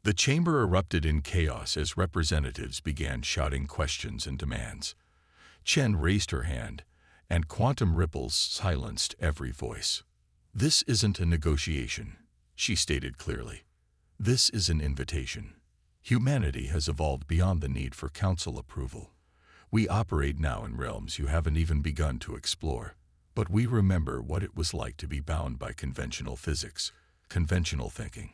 The chamber erupted in chaos as representatives began shouting questions and demands. Chen raised her hand, and quantum ripples silenced every voice. "This isn't a negotiation," she stated clearly. "This is an invitation. Humanity has evolved beyond the need for council approval. We operate now in realms you haven't even begun to explore. But we remember what it was like to be bound by conventional physics, conventional thinking."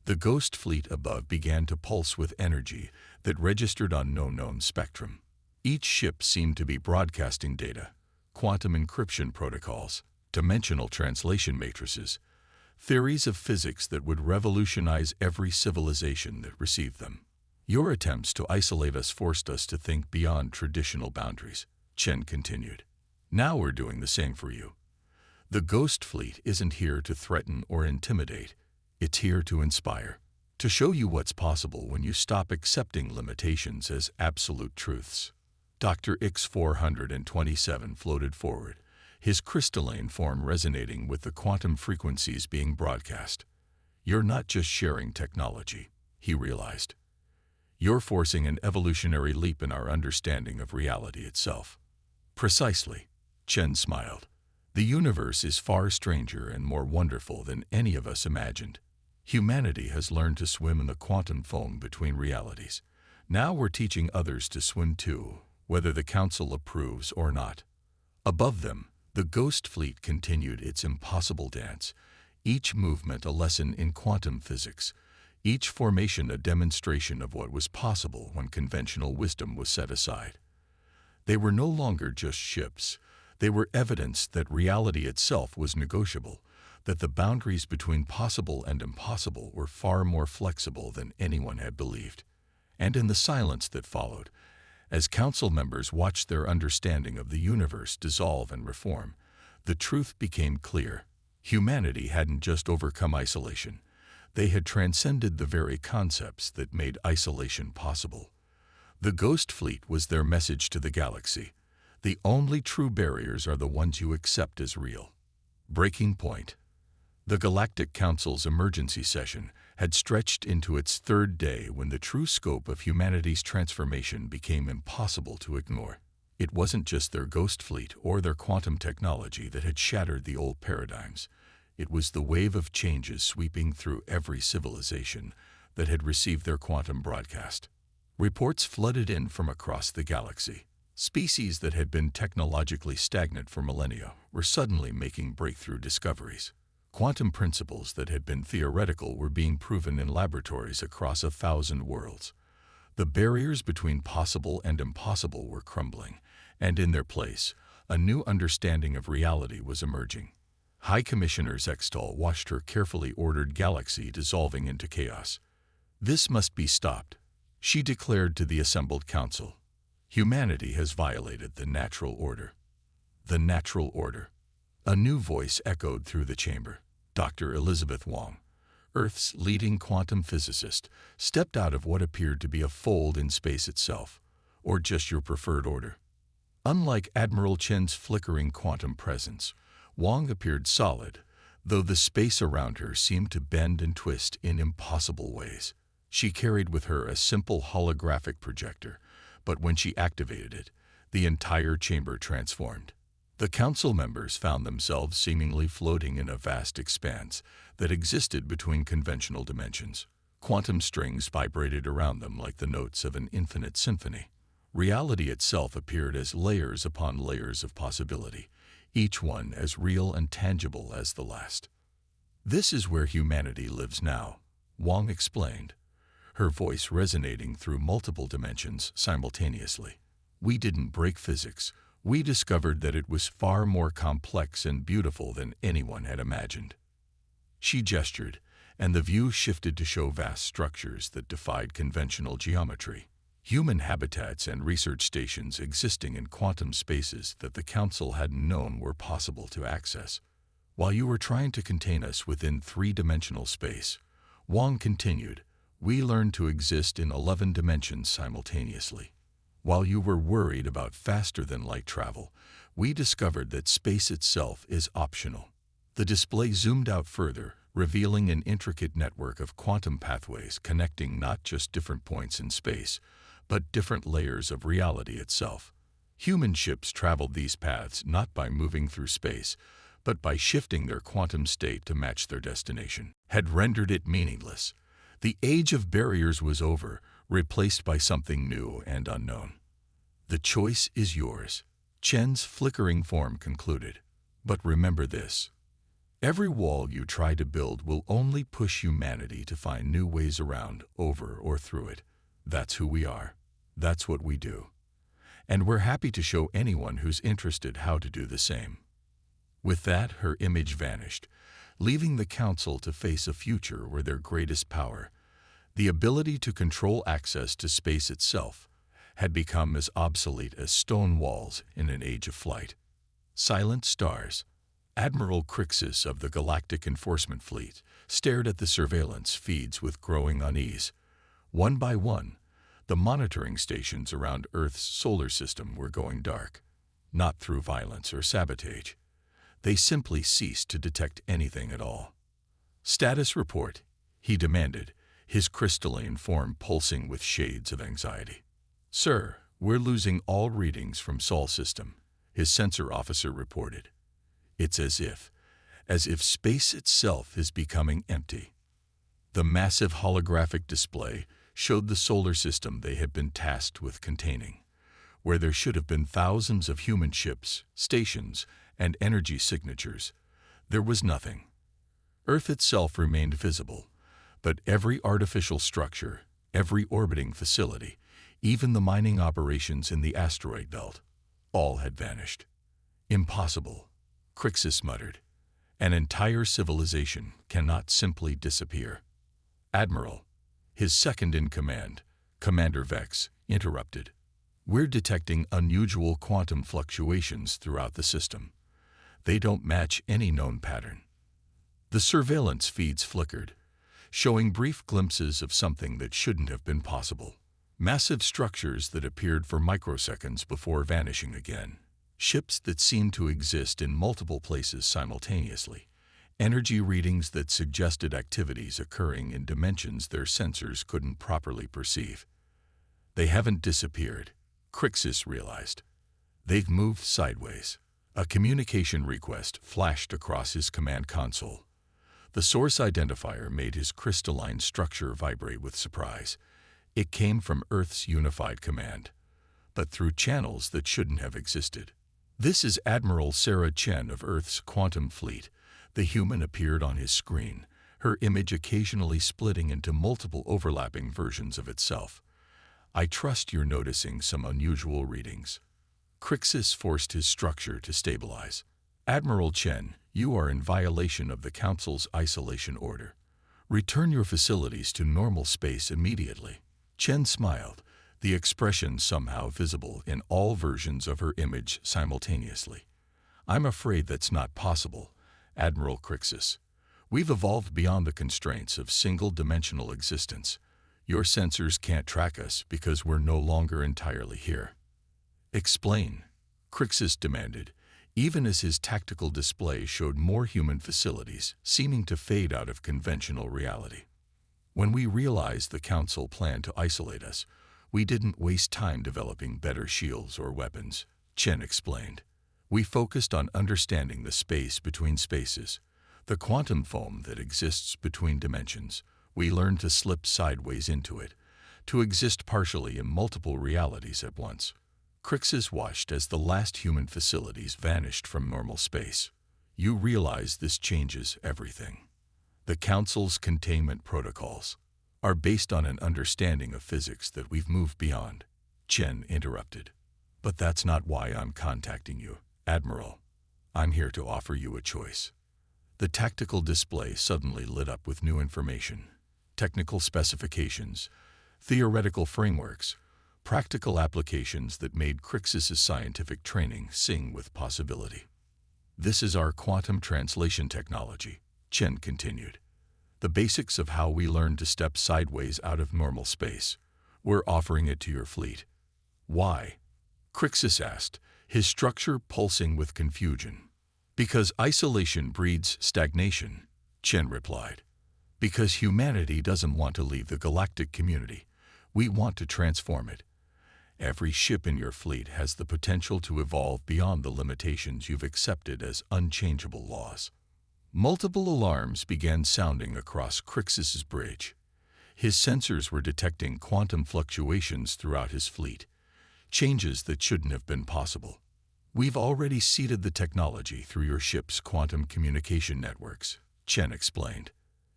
The ghost fleet above began to pulse with energy that registered on no known spectrum. Each ship seemed to be broadcasting data, quantum encryption protocols, dimensional translation matrices, theories of physics that would revolutionize every civilization that received them. "Your attempts to isolate us forced us to think beyond traditional boundaries," Chen continued. "Now we're doing the same for you. The Ghost Fleet isn't here to threaten or intimidate. It's here to inspire, to show you what's possible when you stop accepting limitations as absolute truths." Dr. X-427 floated forward, his crystalline form resonating with the quantum frequencies being broadcast. "You're not just sharing technology," he realized. "You're forcing an evolutionary leap in our understanding of reality itself." "Precisely," Chen smiled. "The universe is far stranger and more wonderful than any of us imagined. Humanity has learned to swim in the quantum foam between realities. Now we're teaching others to swim too, whether the Council approves or not." Above them, the Ghost Fleet continued its impossible dance, each movement a lesson in quantum physics, each formation a demonstration of what was possible when conventional wisdom was set aside. They were no longer just ships. They were evidence that reality itself was negotiable, that the boundaries between possible and impossible were far more flexible than anyone had believed. And in the silence that followed, as council members watched their understanding of the universe dissolve and reform, the truth became clear. Humanity hadn't just overcome isolation. They had transcended the very concepts that made isolation possible. The Ghost Fleet was their message to the galaxy. The only true barriers are the ones you accept as real. Breaking point. The Galactic Council's emergency session had stretched into its third day when the true scope of humanity's transformation became impossible to ignore. It wasn't just their Ghost Fleet or their quantum technology that had shattered the old paradigms. It was the wave of changes sweeping through every civilization that had received their quantum broadcast. Reports flooded in from across the galaxy. Species that had been technologically stagnant for millennia were suddenly making breakthrough discoveries. Quantum principles that had been theoretical were being proven in laboratories across 1,000 worlds. The barriers between possible and impossible were crumbling, and in their place, a new understanding of reality was emerging. High Commissioner Zextal watched her carefully ordered galaxy dissolving into chaos. "This must be stopped," she declared to the assembled council. "Humanity has violated the natural order." The natural order. A new voice echoed through the chamber. Dr. Elizabeth Wong, Earth's leading quantum physicist, stepped out of what appeared to be a fold in space itself, or just your preferred order. Unlike Admiral Chen's flickering quantum presence, Wong appeared solid, though the space around her seemed to bend and twist in impossible ways. She carried with her a simple holographic projector, but when she activated it, the entire chamber transformed. The council members found themselves seemingly floating in a vast expanse that existed between conventional dimensions. Quantum strings vibrated around them like the notes of an infinite symphony. Reality itself appeared as layers upon layers of possibility, each one as real and tangible as the last. "This is where humanity lives now," Wong explained, her voice resonating through multiple dimensions simultaneously. "We didn't break physics. We discovered that it was far more complex and beautiful than anyone had imagined." She gestured, and the view shifted to show vast structures that defied conventional geometry. Human habitats and research stations existing in quantum spaces that the Council hadn't known were possible to access. "While you were trying to contain us within three-dimensional space," Wong continued, "we learned to exist in 11 dimensions simultaneously. While you were worried about faster-than-light travel, we discovered that space itself is optional." The display zoomed out further, revealing an intricate network of quantum pathways connecting not just different points in space, but different layers of reality itself. Human ships traveled these paths not by moving through space, but by shifting their quantum state to match their destination, had rendered it meaningless. The age of barriers was over, replaced by something new and unknown. The choice is yours, Chen's flickering form concluded. But remember this. Every wall you try to build will only push humanity to find new ways around, over, or through it. That's who we are. That's what we do. And we're happy to show anyone who's interested how to do the same. With that, her image vanished, leaving the Council to face a future where their greatest power, the ability to control access to space itself, had become as obsolete as stone walls in an age of flight. Silent stars. Admiral Crixus of the Galactic Enforcement Fleet stared at the surveillance feeds with growing unease. One by one, the monitoring stations around Earth's solar system were going dark, not through violence or sabotage. They simply ceased to detect anything at all. Status report, he demanded, his crystalline form pulsing with shades of anxiety. Sir, we're losing all readings from Sol system, his sensor officer reported. It's as if space itself is becoming empty. The massive holographic display showed the solar system they had been tasked with containing, where there should have been thousands of human ships, stations, and energy signatures. There was nothing. Earth itself remained visible, but every artificial structure, every orbiting facility, even the mining operations in the asteroid belt, all had vanished. Impossible, Crixus muttered. An entire civilization cannot simply disappear. Admiral, his second-in-command, Commander Vex, interrupted. We're detecting unusual quantum fluctuations throughout the system. They don't match any known pattern. The surveillance feeds flickered, showing brief glimpses of something that shouldn't have been possible. Massive structures that appeared for microseconds before vanishing again. Ships that seemed to exist in multiple places simultaneously. Energy readings that suggested activities occurring in dimensions their sensors couldn't properly perceive. They haven't disappeared, Crixus realized. They've moved sideways. A communication request flashed across his command console. The source identifier made his crystalline structure vibrate with surprise. It came from Earth's unified command, but through channels that shouldn't have existed. This is Admiral Sarah Chen of Earth's Quantum Fleet. The human appeared on his screen, her image occasionally splitting into multiple overlapping versions of itself. I trust you're noticing some unusual readings. Crixus forced his structure to stabilize. Admiral Chen, you are in violation of the Council's isolation order. Return your facilities to normal space immediately. Chen smiled, the expression somehow visible in all versions of her image simultaneously. I'm afraid that's not possible, Admiral Crixus. We've evolved beyond the constraints of single-dimensional existence. Your sensors can't track us because we're no longer entirely here. Explain, Crixus demanded, even as his tactical display showed more human facilities seeming to fade out of conventional reality. When we realized the Council planned to isolate us, we didn't waste time developing better shields or weapons, Chen explained. We focused on understanding the space between spaces, the quantum foam that exists between dimensions. We learned to slip sideways into it, to exist partially in multiple realities at once. Crixus watched as the last human facilities vanished from normal space. You realize this changes everything. The Council's containment protocols are based on an understanding of physics that we've moved beyond, Chen interrupted. But that's not why I'm contacting you, Admiral. I'm here to offer you a choice. The tactical display suddenly lit up with new information, technical specifications, theoretical frameworks, practical applications that made Crixus's scientific training sing with possibility. This is our quantum translation technology, Chen continued. The basics of how we learn to step sideways out of normal space. We're offering it to your fleet. Why? Crixus asked, his structure pulsing with confusion. Because isolation breeds stagnation, Chen replied. Because humanity doesn't want to leave the galactic community. We want to transform it. Every ship in your fleet has the potential to evolve beyond the limitations you've accepted as unchangeable laws. Multiple alarms began sounding across Crixus's bridge. His sensors were detecting quantum fluctuations throughout his fleet, changes that shouldn't have been possible. We've already seeded the technology through your ship's quantum communication networks, Chen explained.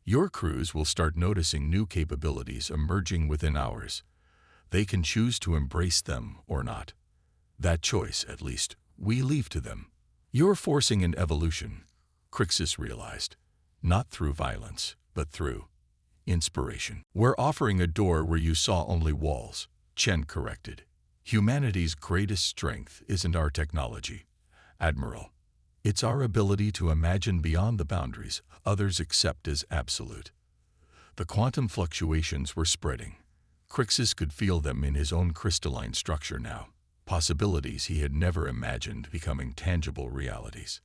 Your crews will start noticing new capabilities emerging within hours. They can choose to embrace them or not. That choice, at least, we leave to them. You're forcing an evolution, Crixus realized, not through violence, but through inspiration. We're offering a door where you saw only walls, Chen corrected. Humanity's greatest strength isn't our technology, Admiral. It's our ability to imagine beyond the boundaries others accept as absolute. The quantum fluctuations were spreading. Crixus could feel them in his own crystalline structure now, possibilities he had never imagined becoming tangible realities.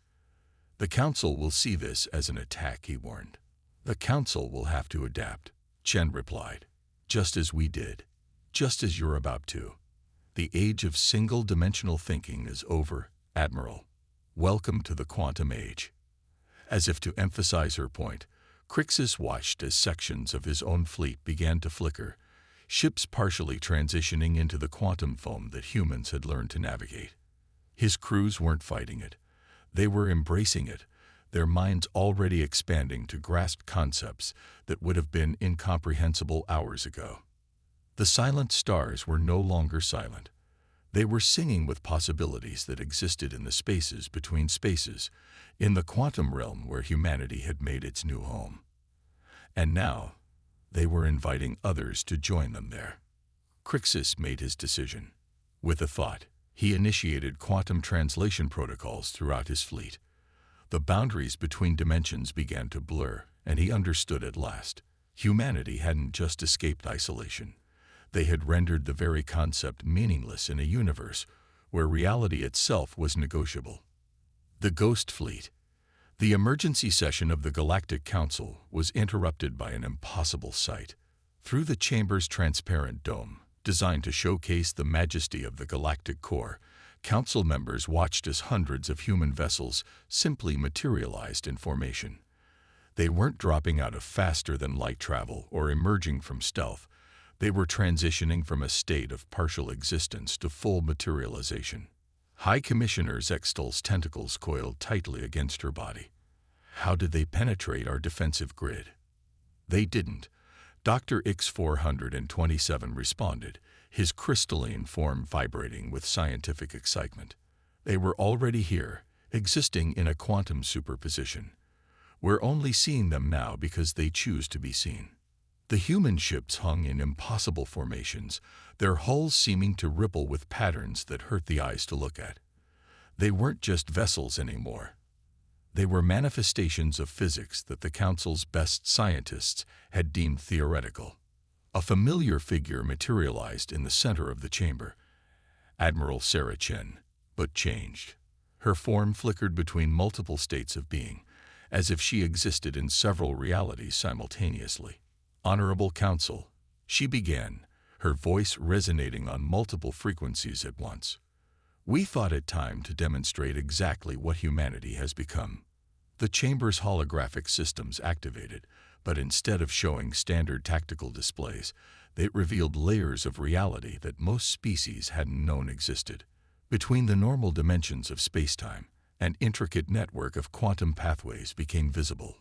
The Council will see this as an attack, he warned. The Council will have to adapt, Chen replied. Just as we did. Just as you're about to. The age of single-dimensional thinking is over, Admiral. Welcome to the quantum age. As if to emphasize her point, Crixus watched as sections of his own fleet began to flicker, ships partially transitioning into the quantum foam that humans had learned to navigate. His crews weren't fighting it. They were embracing it, their minds already expanding to grasp concepts that would have been incomprehensible hours ago. The silent stars were no longer silent. They were singing with possibilities that existed in the spaces between spaces, in the quantum realm where humanity had made its new home. And now, they were inviting others to join them there. Crixus made his decision. With a thought, he initiated quantum translation protocols throughout his fleet. The boundaries between dimensions began to blur, and he understood at last. Humanity hadn't just escaped isolation. They had rendered the very concept meaningless in a universe where reality itself was negotiable. The Ghost Fleet. The emergency session of the Galactic Council was interrupted by an impossible sight. Through the chamber's transparent dome, designed to showcase the majesty of the galactic core, Council members watched as hundreds of human vessels simply materialized in formation. They weren't dropping out of faster-than-light travel or emerging from stealth. They were transitioning from a state of partial existence to full materialization. High Commissioner Zextal's tentacles coiled tightly against her body. How did they penetrate our defensive grid? They didn't. Dr. X-427 responded, his crystalline form vibrating with scientific excitement. They were already here, existing in a quantum superposition. We're only seeing them now because they choose to be seen. The human ships hung in impossible formations, their hulls seeming to ripple with patterns that hurt the eyes to look at. They weren't just vessels anymore. They were manifestations of physics that the Council's best scientists had deemed theoretical. A familiar figure materialized in the center of the chamber. Admiral Sarah Chen, but changed. Her form flickered between multiple states of being, as if she existed in several realities simultaneously. Honorable Council, she began, her voice resonating on multiple frequencies at once. We thought it time to demonstrate exactly what humanity has become. The chamber's holographic systems activated, but instead of showing standard tactical displays, they revealed layers of reality that most species hadn't known existed. Between the normal dimensions of spacetime, an intricate network of quantum pathways became visible.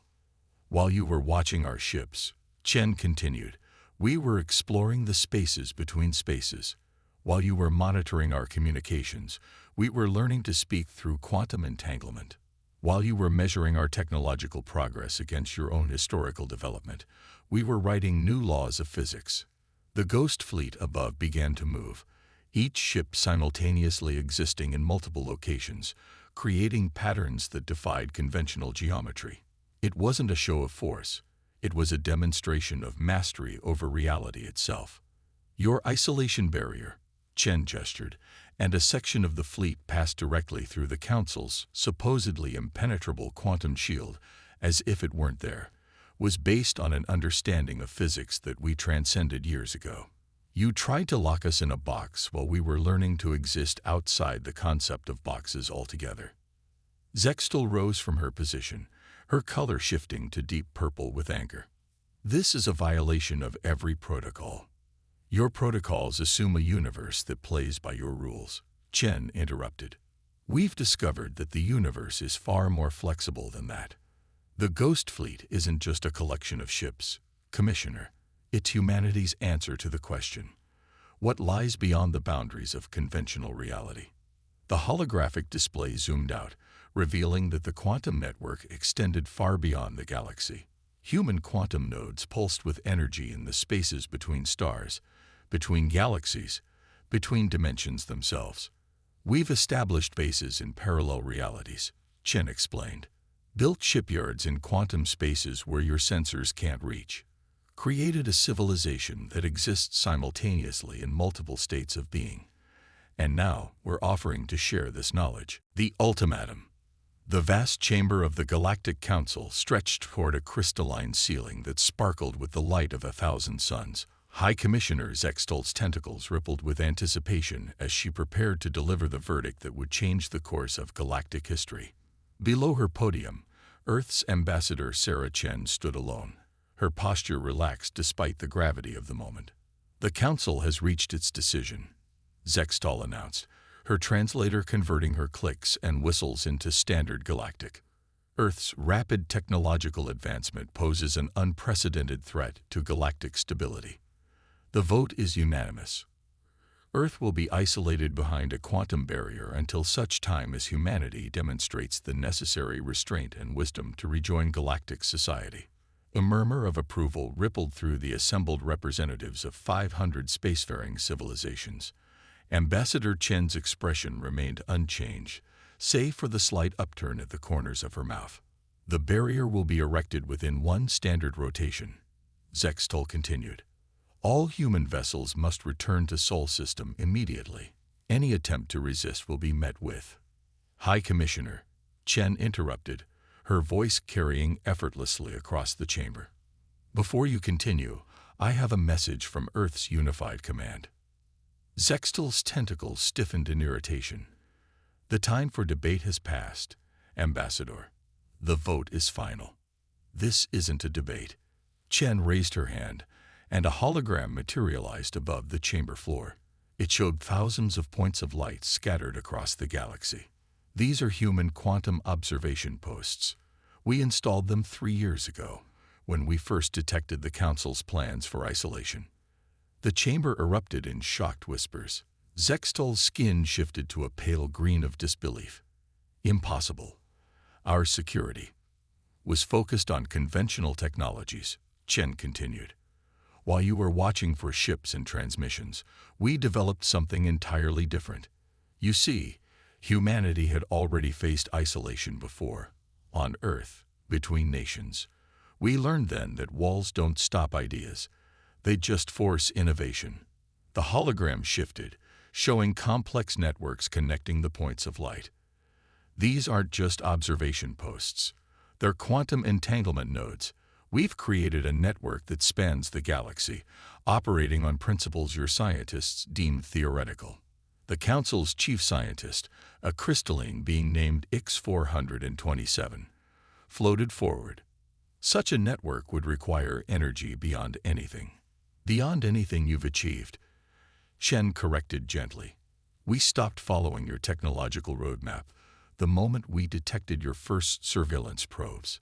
While you were watching our ships, Chen continued, we were exploring the spaces between spaces. While you were monitoring our communications, we were learning to speak through quantum entanglement. While you were measuring our technological progress against your own historical development, we were writing new laws of physics. The Ghost Fleet above began to move, each ship simultaneously existing in multiple locations, creating patterns that defied conventional geometry. It wasn't a show of force. It was a demonstration of mastery over reality itself. Your isolation barrier, Chen gestured, and a section of the fleet passed directly through the Council's supposedly impenetrable quantum shield as if it weren't there, was based on an understanding of physics that we transcended years ago. You tried to lock us in a box while we were learning to exist outside the concept of boxes altogether. Zextal rose from her position, her color shifting to deep purple with anger. This is a violation of every protocol. Your protocols assume a universe that plays by your rules. Chen interrupted. We've discovered that the universe is far more flexible than that. The Ghost Fleet isn't just a collection of ships, Commissioner. It's humanity's answer to the question, what lies beyond the boundaries of conventional reality? The holographic display zoomed out, revealing that the quantum network extended far beyond the galaxy. Human quantum nodes pulsed with energy in the spaces between stars, between galaxies, between dimensions themselves. We've established bases in parallel realities, Chen explained. Built shipyards in quantum spaces where your sensors can't reach. Created a civilization that exists simultaneously in multiple states of being. And now we're offering to share this knowledge. The ultimatum. The vast chamber of the Galactic Council stretched toward a crystalline ceiling that sparkled with the light of 1,000 suns. High Commissioner Zextal's tentacles rippled with anticipation as she prepared to deliver the verdict that would change the course of galactic history. Below her podium, Earth's ambassador Sarah Chen stood alone, her posture relaxed despite the gravity of the moment. The Council has reached its decision, Zextal announced, her translator converting her clicks and whistles into standard galactic. Earth's rapid technological advancement poses an unprecedented threat to galactic stability. The vote is unanimous. Earth will be isolated behind a quantum barrier until such time as humanity demonstrates the necessary restraint and wisdom to rejoin galactic society. A murmur of approval rippled through the assembled representatives of 500 spacefaring civilizations. Ambassador Chen's expression remained unchanged, save for the slight upturn at the corners of her mouth. The barrier will be erected within one standard rotation, Zextal continued. All human vessels must return to Sol System immediately. Any attempt to resist will be met with. High Commissioner, Chen interrupted, her voice carrying effortlessly across the chamber. Before you continue, I have a message from Earth's Unified Command. Zextal's tentacles stiffened in irritation. The time for debate has passed, Ambassador. The vote is final. This isn't a debate. Chen raised her hand, and a hologram materialized above the chamber floor. It showed thousands of points of light scattered across the galaxy. These are human quantum observation posts. We installed them 3 years ago, when we first detected the Council's plans for isolation. The chamber erupted in shocked whispers. Zextal's skin shifted to a pale green of disbelief. Impossible. Our security was focused on conventional technologies, Chen continued. While you were watching for ships and transmissions, we developed something entirely different. You see, humanity had already faced isolation before, on Earth, between nations. We learned then that walls don't stop ideas. They just force innovation. The hologram shifted, showing complex networks connecting the points of light. These aren't just observation posts. They're quantum entanglement nodes. We've created a network that spans the galaxy, operating on principles your scientists deem theoretical. The Council's chief scientist, a crystalline being named X427, floated forward. Such a network would require energy beyond anything you've achieved. Shen corrected gently. We stopped following your technological roadmap the moment we detected your first surveillance probes.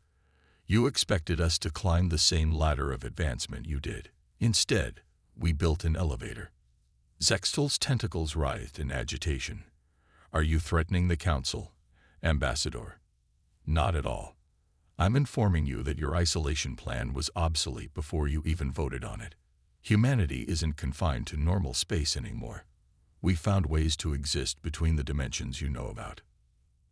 You expected us to climb the same ladder of advancement you did. Instead, we built an elevator. Zextal's tentacles writhed in agitation. Are you threatening the Council, Ambassador? Not at all. I'm informing you that your isolation plan was obsolete before you even voted on it. Humanity isn't confined to normal space anymore. We found ways to exist between the dimensions you know about.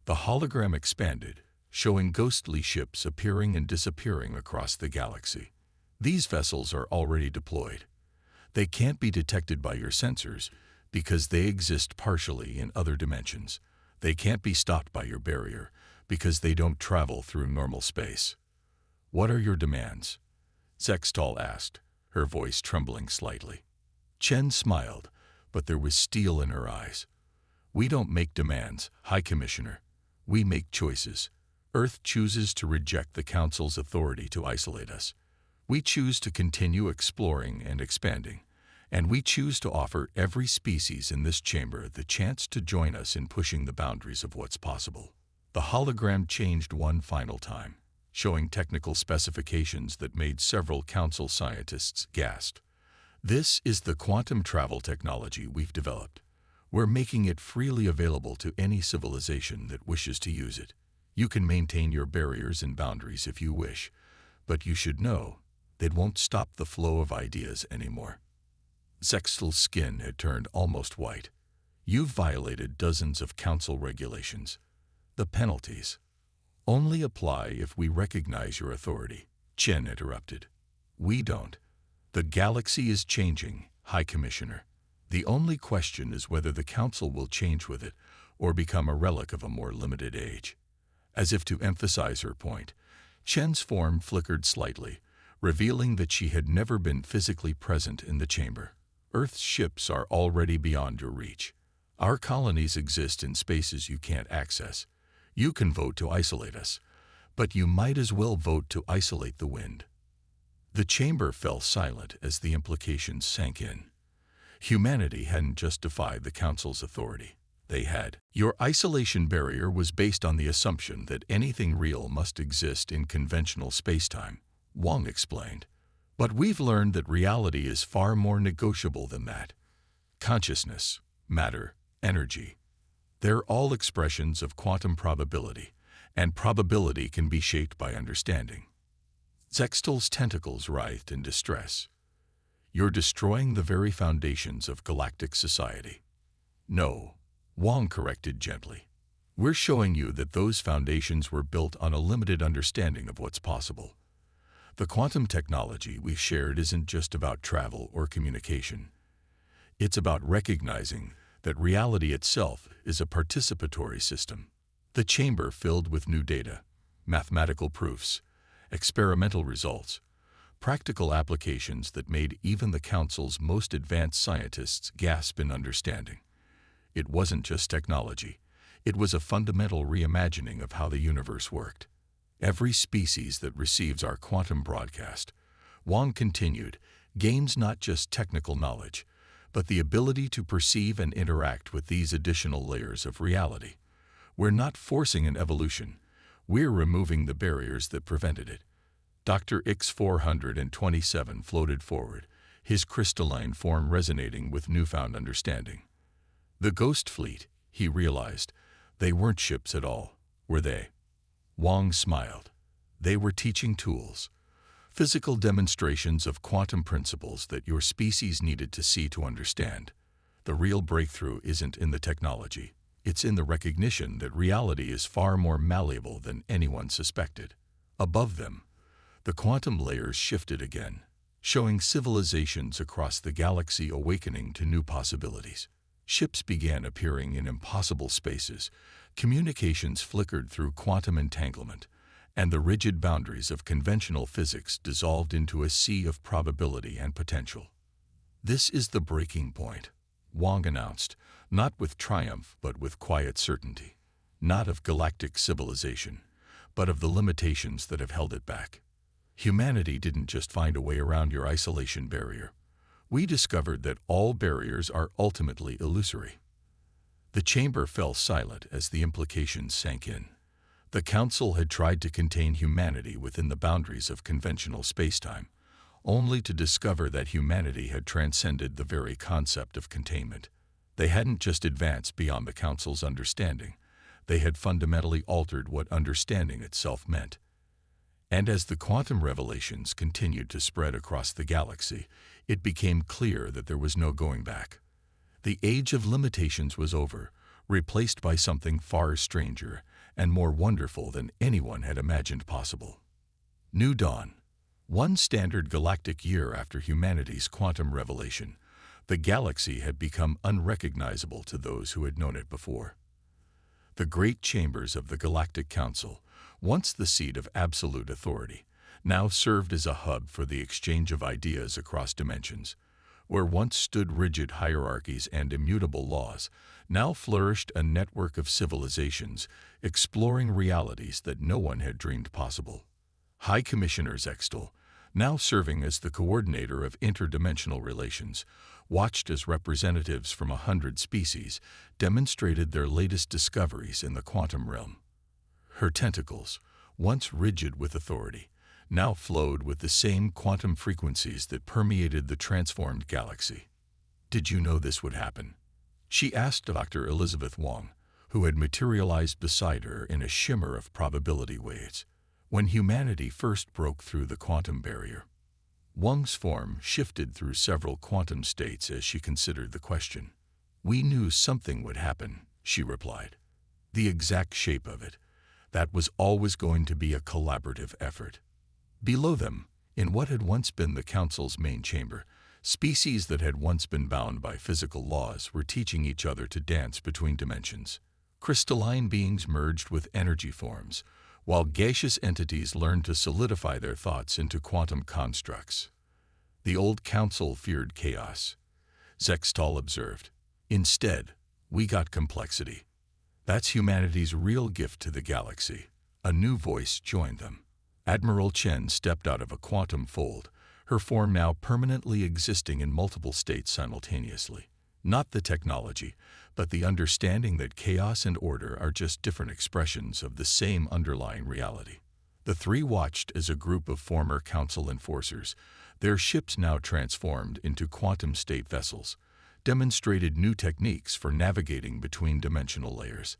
The hologram expanded, showing ghostly ships appearing and disappearing across the galaxy. These vessels are already deployed. They can't be detected by your sensors because they exist partially in other dimensions. They can't be stopped by your barrier because they don't travel through normal space. "What are your demands?" Zextal asked, her voice trembling slightly. Chen smiled, but there was steel in her eyes. "We don't make demands, High Commissioner. We make choices. Earth chooses to reject the Council's authority to isolate us. We choose to continue exploring and expanding, and we choose to offer every species in this chamber the chance to join us in pushing the boundaries of what's possible." The hologram changed one final time, showing technical specifications that made several Council scientists gasp. "This is the quantum travel technology we've developed. We're making it freely available to any civilization that wishes to use it. You can maintain your barriers and boundaries if you wish, but you should know that won't stop the flow of ideas anymore." Zextal's skin had turned almost white. "You've violated dozens of Council regulations. The penalties only apply if we recognize your authority," Chen interrupted. "We don't. The galaxy is changing, High Commissioner. The only question is whether the Council will change with it or become a relic of a more limited age." As if to emphasize her point, Chen's form flickered slightly, revealing that she had never been physically present in the chamber. "Earth's ships are already beyond your reach. Our colonies exist in spaces you can't access. You can vote to isolate us, but you might as well vote to isolate the wind." The chamber fell silent as the implications sank in. Humanity hadn't just defied the Council's authority. They had. "Your isolation barrier was based on the assumption that anything real must exist in conventional spacetime," Wang explained. "But we've learned that reality is far more negotiable than that. Consciousness, matter, energy, they're all expressions of quantum probability, and probability can be shaped by understanding." Zextal's tentacles writhed in distress. "You're destroying the very foundations of galactic society." "No," Wang corrected gently. "We're showing you that those foundations were built on a limited understanding of what's possible. The quantum technology we've shared isn't just about travel or communication. It's about recognizing that reality itself is a participatory system." The chamber filled with new data, mathematical proofs, experimental results, practical applications that made even the Council's most advanced scientists gasp in understanding. It wasn't just technology. It was a fundamental reimagining of how the universe worked. "Every species that receives our quantum broadcast," Wang continued, "gains not just technical knowledge, but the ability to perceive and interact with these additional layers of reality. We're not forcing an evolution. We're removing the barriers that prevented it." Dr. X-427 floated forward, his crystalline form resonating with newfound understanding. "The Ghost Fleet," he realized. "They weren't ships at all, were they?" Wang smiled. "They were teaching tools, physical demonstrations of quantum principles that your species needed to see to understand. The real breakthrough isn't in the technology. It's in the recognition that reality is far more malleable than anyone suspected." Above them, the quantum layers shifted again, showing civilizations across the galaxy awakening to new possibilities. Ships began appearing in impossible spaces, communications flickered through quantum entanglement, and the rigid boundaries of conventional physics dissolved into a sea of probability and potential. "This is the breaking point," Wang announced, not with triumph but with quiet certainty. "Not of galactic civilization, but of the limitations that have held it back. Humanity didn't just find a way around your isolation barrier. We discovered that all barriers are ultimately illusory." The chamber fell silent as the implications sank in. The Council had tried to contain humanity within the boundaries of conventional spacetime, only to discover that humanity had transcended the very concept of containment. They hadn't just advanced beyond the Council's understanding, they had fundamentally altered what understanding itself meant. And as the quantum revelations continued to spread across the galaxy, it became clear that there was no going back. The age of limitations was over, replaced by something far stranger and more wonderful than anyone had imagined possible. New dawn. One standard galactic year after humanity's quantum revelation, the galaxy had become unrecognizable to those who had known it before. The great chambers of the Galactic Council, once the seat of absolute authority, now served as a hub for the exchange of ideas across dimensions. Where once stood rigid hierarchies and immutable laws, now flourished a network of civilizations exploring realities that no one had dreamed possible. High Commissioner Zextal, now serving as the coordinator of interdimensional relations, watched as representatives from 100 species demonstrated their latest discoveries in the quantum realm. Her tentacles, once rigid with authority, now flowed with the same quantum frequencies that permeated the transformed galaxy. "Did you know this would happen?" she asked Dr. Elizabeth Wong, who had materialized beside her in a shimmer of probability waves. When humanity first broke through the quantum barrier, Wong's form shifted through several quantum states as she considered the question. "We knew something would happen," she replied. "The exact shape of it. That was always going to be a collaborative effort." Below them, in what had once been the Council's main chamber, species that had once been bound by physical laws were teaching each other to dance between dimensions. Crystalline beings merged with energy forms, while gaseous entities learned to solidify their thoughts into quantum constructs. "The old Council feared chaos," Zextal observed. "Instead, we got complexity. That's humanity's real gift to the galaxy." A new voice joined them. Admiral Chen stepped out of a quantum fold, her form now permanently existing in multiple states simultaneously. Not the technology, but the understanding that chaos and order are just different expressions of the same underlying reality. The three watched as a group of former Council enforcers, their ships now transformed into quantum state vessels, demonstrated new techniques for navigating between dimensional layers.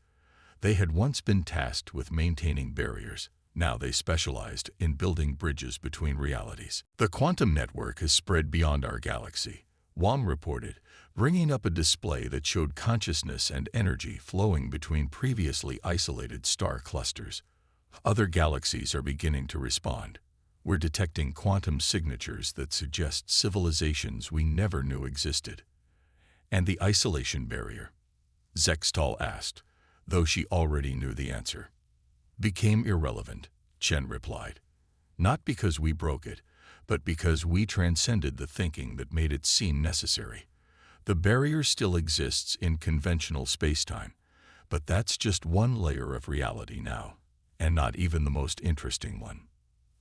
They had once been tasked with maintaining barriers. Now they specialized in building bridges between realities. "The quantum network has spread beyond our galaxy," Wong reported, bringing up a display that showed consciousness and energy flowing between previously isolated star clusters. "Other galaxies are beginning to respond. We're detecting quantum signatures that suggest civilizations we never knew existed." "And the isolation barrier?" Zextal asked, though she already knew the answer. "Became irrelevant," Chen replied. "Not because we broke it, but because we transcended the thinking that made it seem necessary. The barrier still exists in conventional spacetime, but that's just one layer of reality now, and not even the most interesting one."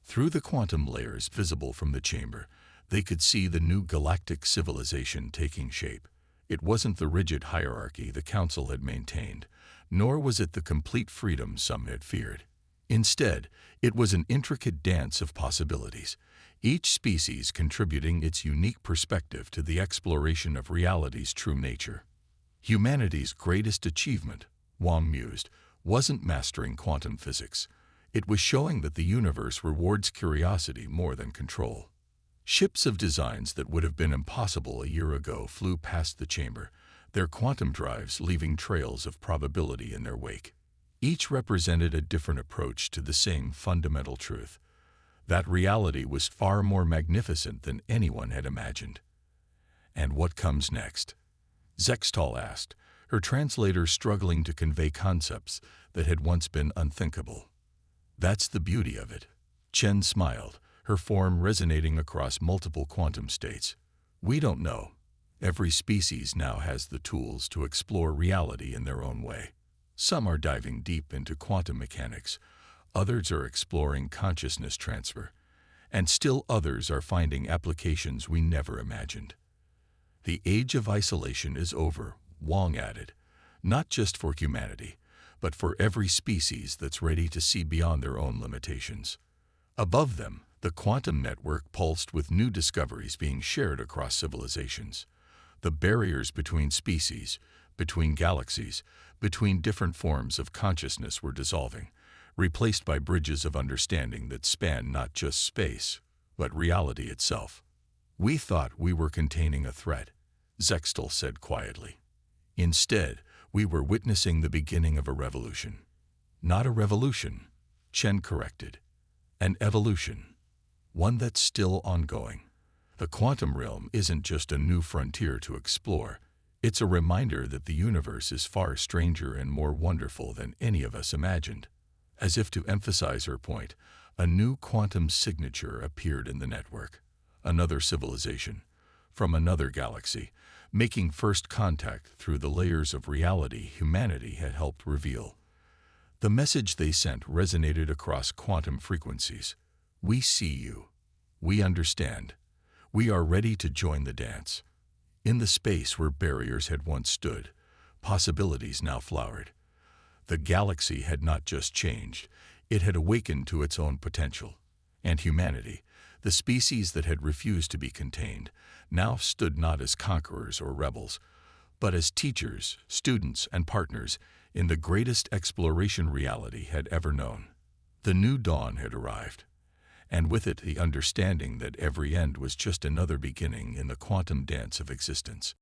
Through the quantum layers visible from the chamber, they could see the new galactic civilization taking shape. It wasn't the rigid hierarchy the Council had maintained, nor was it the complete freedom some had feared. Instead, it was an intricate dance of possibilities, each species contributing its unique perspective to the exploration of reality's true nature. Humanity's greatest achievement, Wong mused, wasn't mastering quantum physics. It was showing that the universe rewards curiosity more than control. Ships of designs that would have been impossible a year ago flew past the chamber, their quantum drives leaving trails of probability in their wake. Each represented a different approach to the same fundamental truth. That reality was far more magnificent than anyone had imagined. "And what comes next?" Zextal asked, her translator struggling to convey concepts that had once been unthinkable. "That's the beauty of it." Chen smiled, her form resonating across multiple quantum states. "We don't know. Every species now has the tools to explore reality in their own way. Some are diving deep into quantum mechanics, others are exploring consciousness transfer, and still others are finding applications we never imagined." "The age of isolation is over," Wong added, "not just for humanity, but for every species that's ready to see beyond their own limitations." Above them, the quantum network pulsed with new discoveries being shared across civilizations. The barriers between species, between galaxies, between different forms of consciousness were dissolving, replaced by bridges of understanding that span not just space, but reality itself. "We thought we were containing a threat," Zextal said quietly. "Instead, we were witnessing the beginning of a revolution." "Not a revolution," Chen corrected. "An evolution. One that's still ongoing. The quantum realm isn't just a new frontier to explore. It's a reminder that the universe is far stranger and more wonderful than any of us imagined." As if to emphasize her point, A new quantum signature appeared in the network. Another civilization, from another galaxy, making first contact through the layers of reality humanity had helped reveal. The message they sent resonated across quantum frequencies. We see you. We understand. We are ready to join the dance. In the space where barriers had once stood, possibilities now flowered. The galaxy had not just changed, it had awakened to its own potential. And humanity, the species that had refused to be contained, now stood not as conquerors or rebels, but as teachers, students, and partners in the greatest exploration reality had ever known. The new dawn had arrived, and with it the understanding that every end was just another beginning in the quantum dance of existence.